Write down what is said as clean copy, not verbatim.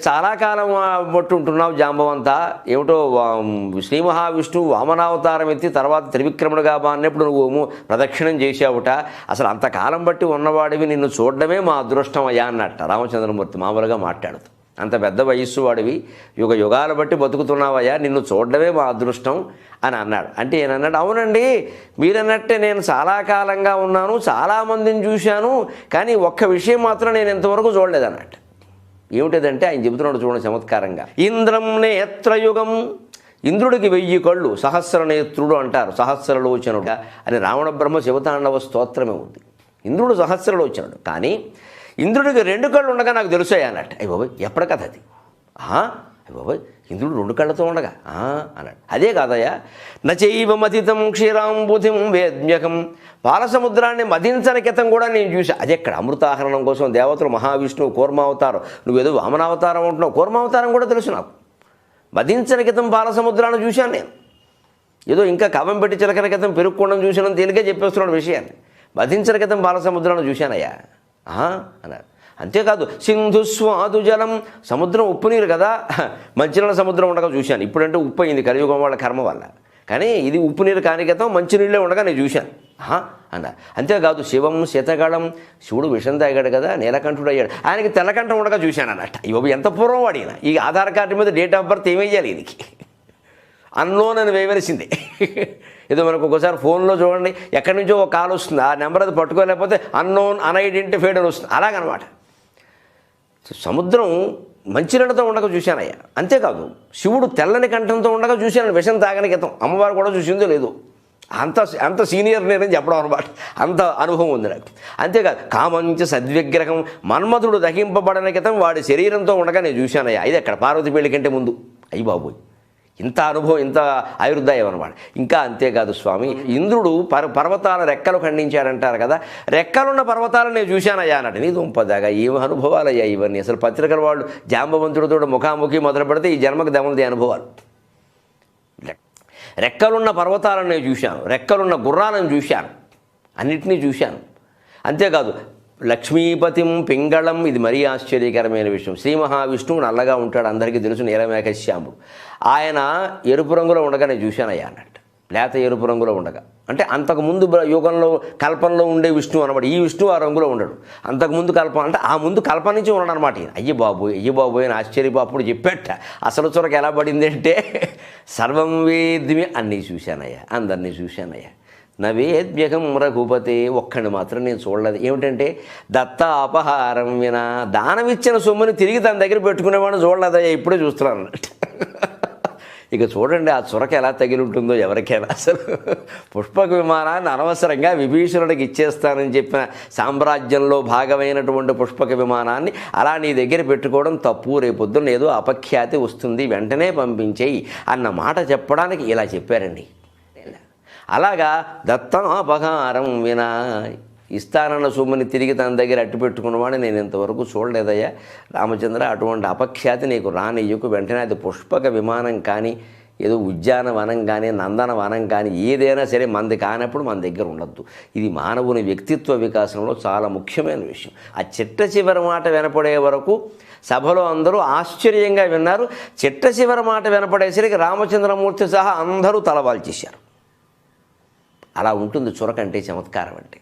చాలా కాలం బట్టి ఉంటున్నావు జాంబవంతా, ఏమిటో శ్రీ మహావిష్ణువు వామనావతారం ఎత్తి తర్వాత త్రివిక్రముడుగా అన్నప్పుడు నువ్వు ప్రదక్షిణం చేసావుట, అసలు అంతకాలం బట్టి ఉన్నవాడివి, నిన్ను చూడడమే మా అదృష్టం అయ్యా అన్నట్ట రామచంద్రమూర్తి మామూలుగా మాట్లాడుతూ. అంత పెద్ద వయస్సు వాడివి, యుగ యుగాల బట్టి బతుకుతున్నావయ్యా, నిన్ను చూడడమే మా అదృష్టం అని అన్నాడు. అంటే ఏనన్నాడు, అవునండి మీరన్నట్టే నేను చాలా కాలంగా ఉన్నాను, చాలామందిని చూశాను, కానీ ఒక్క విషయం మాత్రం నేను ఇంతవరకు చూడలేదన్నట్టు. ఏమిటిదంటే ఆయన చెబుతున్నాడు చూడండి చమత్కారంగా. ఇంద్రం నేత్రయుగం, ఇంద్రుడికి 1000 కళ్ళు, సహస్రనేత్రుడు అంటారు, సహస్రలోచనుడు అని రావణ బ్రహ్మ శివతాండవ స్తోత్రమే ఉంది. ఇంద్రుడు సహస్రలోచనుడు, కానీ ఇంద్రుడికి 2 కళ్ళు ఉండగా నాకు తెలుసాయి అన్నట్టు. అయ్య బాబోయ్ ఎప్పటి కథ అది? అయ్య బాబోయ్ ఇంద్రుడు 2 కళ్ళతో ఉండగా అన్నాడు. అదే కాదయ్యా, నచైవ మతితం క్షీరాంబుధిం వేద్మ్యకం, పాలసముద్రాన్ని మదించని కితం కూడా నేను చూసా. అది ఎక్కడ? అమృతాహరణం కోసం దేవతలు మహావిష్ణువు కూర్మావతారం, నువ్వేదో వామనావతారం ఉంటున్నావు, కూర్మావతారం కూడా తెలుసు నాకు. మదించని కితం పాలసముద్రాన్ని చూశాను నేను. ఏదో ఇంకా కవం పెట్టి చిలకన కితం పెరుక్కోవడం చూసినంత తేలికే చెప్పేస్తున్నాడు విషయాన్ని. మదించని కితం పాలసముద్రాన్ని చూశానయ్యా అన్నారు. అంతేకాదు సింధు స్వాదు జలం, సముద్రం ఉప్పు నీరు కదా, మంచినీళ్ళ సముద్రం ఉండగా చూశాను. ఇప్పుడంటే ఉప్పు అయింది కలియుగం వాళ్ళ కర్మ వల్ల, కానీ ఇది ఉప్పు నీరు కానికతం మంచినీళ్ళే ఉండగా నేను చూశాను అన్నారు. అంతేకాదు శివం శతగళం, శివుడు విషం తాగాడు కదా, నీలకంఠుడు అయ్యాడు, ఆయనకి తెల్లకంఠం ఉండగా చూశాను అన్నట్టు. ఇవ్వ ఎంత పూర్వం వాడిన, ఈ ఆధార్ కార్డు మీద డేట్ ఆఫ్ బర్త్ ఏమేయాలి దీనికి? అన్నోన్ అని వేయవలసిందే. ఏదో మనకు ఒకసారి ఫోన్లో చూడండి ఎక్కడి నుంచో ఒక కాల్ వస్తుంది, ఆ నెంబర్ అది పట్టుకోలేకపోతే అన్నోన్ అన్ఐడెంటిఫైడ్ అని వస్తుంది, అలాగనమాట. సముద్రం మంచినీళ్ళతో ఉండగా చూశానయ్యా. అంతేకాదు శివుడు తెల్లని కంఠంతో ఉండగా చూశాను, విషం తాగని కితం. అమ్మవారు కూడా చూసిందో లేదు, అంత సీనియర్ నేనని చెప్పడం అనమాట, అంత అనుభవం ఉంది నాకు. అంతేకాదు కామంచి సద్విగ్రహం, మన్మధుడు దహింపబడని కితం వాడి శరీరంతో ఉండగా నేను చూశానయ్యా. ఇది ఎక్కడ? పార్వతి పెళ్లి కంటే ముందు. అయ్యి బాబోయ్ ఇంత అనుభవం, ఇంత ఆయుర్దాయం అనమాట. ఇంకా అంతేకాదు స్వామి, ఇంద్రుడు పర్వతాల రెక్కలు ఖండించాడంటారు కదా, రెక్కలున్న పర్వతాలను నేను చూశానయ్యా అన్నాడు. నీ దుంపదాగా ఏం అనుభవాలయ్యా ఇవన్నీ! అసలు పత్రికల వాళ్ళు జాంబవంతుడితో ముఖాముఖి మొదలు పెడితే ఈ జన్మకు దమలది అనుభవాలు. రెక్కలున్న పర్వతాలను నేను చూశాను, రెక్కలున్న గుర్రాలను చూశాను, అన్నిటినీ చూశాను. అంతేకాదు లక్ష్మీపతిం పింగళం, ఇది మరీ ఆశ్చర్యకరమైన విషయం. శ్రీ మహావిష్ణువు నల్లగా ఉంటాడు, అందరికీ తెలుసు, నీలమేఘశ్యాముడు. ఆయన ఎరుపు రంగులో ఉండగా నేను చూశానయ్యా అన్నట్టు. లేత ఎరుపు రంగులో ఉండగా అంటే అంతకుముందు యుగంలో కల్పనలో ఉండే విష్ణువు అనమాట. ఈ విష్ణువు ఆ రంగులో ఉండడు, అంతకుముందు కల్పన అంటే ఆ ముందు కల్పన నుంచి ఉన్నాడు అనమాట. అయ్యి బాబోయ్ అని ఆశ్చర్యపోప్పుడు చెప్పేట. అసలు చొరక ఎలా పడింది అంటే సర్వం వేద్మి అన్నీ చూశానయ్యా, అందరినీ చూశానయ్యా. నవేద్యకం రఘుపతే, ఒక్కడిని మాత్రం నేను చూడలేదు. ఏమిటంటే దత్త అపహారం వినా, దానమిచ్చిన సొమ్ముని తిరిగి తన దగ్గర పెట్టుకునేవాడిని చూడలేదయ్యా, ఇప్పుడే చూస్తున్నాను అన్నట్టు. ఇక చూడండి ఆ చురక ఎలా తగిలి ఉంటుందో ఎవరికైనా. అసలు పుష్పక విమానాన్ని అనవసరంగా విభీషణుడికి ఇచ్చేస్తానని చెప్పిన సామ్రాజ్యంలో భాగమైనటువంటి పుష్పక విమానాన్ని అలా నీ దగ్గర పెట్టుకోవడం తప్పు, రేపొద్దున ఏదో అపఖ్యాతి వస్తుంది, వెంటనే పంపించేయి అన్న మాట చెప్పడానికి ఇలా చెప్పారండి. అలాగా దత్తం అపహారం వినా, ఇస్తానన్న సొమ్ముని తిరిగి తన దగ్గర అట్టు పెట్టుకున్నవాడిని నేను ఇంతవరకు చూడలేదయ్యా రామచంద్ర. అటువంటి అపఖ్యాతి నీకు రానియ్యకు, వెంటనే అది పుష్పక విమానం కానీ ఏదో ఉద్యానవనం కానీ నందనవనం కానీ ఏదైనా సరే మనది కానప్పుడు మన దగ్గర ఉండద్దు. ఇది మానవుని వ్యక్తిత్వ వికాసంలో చాలా ముఖ్యమైన విషయం. ఆ చిట్ట చివరి మాట వినపడే వరకు సభలో అందరూ ఆశ్చర్యంగా విన్నారు. చిట్ట చివరి మాట వినపడేసరికి రామచంద్రమూర్తి సహా అందరూ తలవాల్చేశారు. అలా ఉంటుంది చురకంటే, చమత్కారం అంటే.